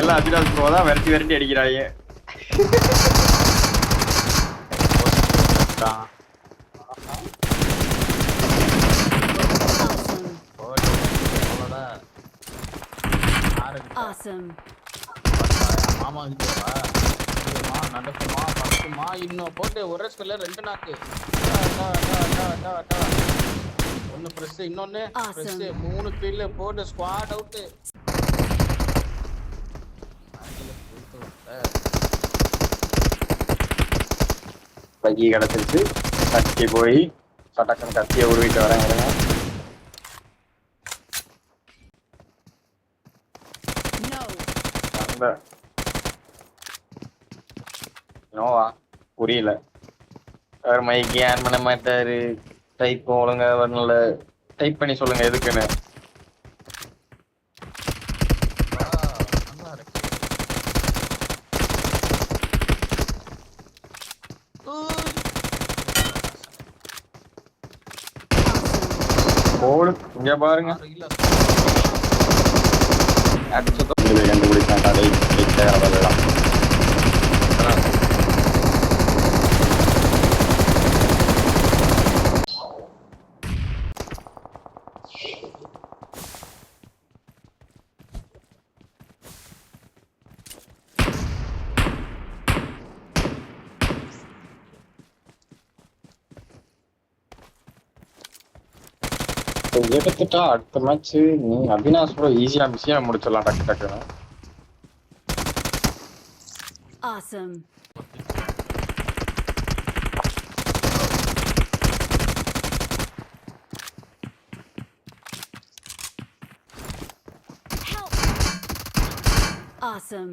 எல்லாம் அபிலாஷ் ப்ரோ தான் விரட்டி விரட்டி அடிக்கிறாங்க. மாமா கிட்டவா நடக்குமா பறக்குமா இன்னும் போட்டு ஒரே ஸ்பெல்ல 2 நாக்கு. ஒன்னு பிரஸ் இன்னொன்னு பிரஸ் 3 கில்ல போட்டு ஸ்குவாட் அவுட். பகி கிடச்சிருச்சு. கட்டி போய் சட்டக்கன் கத்தியை உருவிட்டு வரேன். நோவா புரியல. அவர் மைக்கு ஆன் பண்ண மாட்டாரு. டைப் ஒழுங்கா வரல. டைப் பண்ணி சொல்லுங்க எதுக்குன்னு. போடு இங்க பாருங்க. கண்டுபிடிச்சான் கடை வரலாம். எடுத்துட்டா அடுத்த மேட்ச் நீ அவினாஷ் ப்ரோ ஈஸியா முடிச்சிடலாம் டக்கு டக்குன்னு. Awesome. Help. Awesome.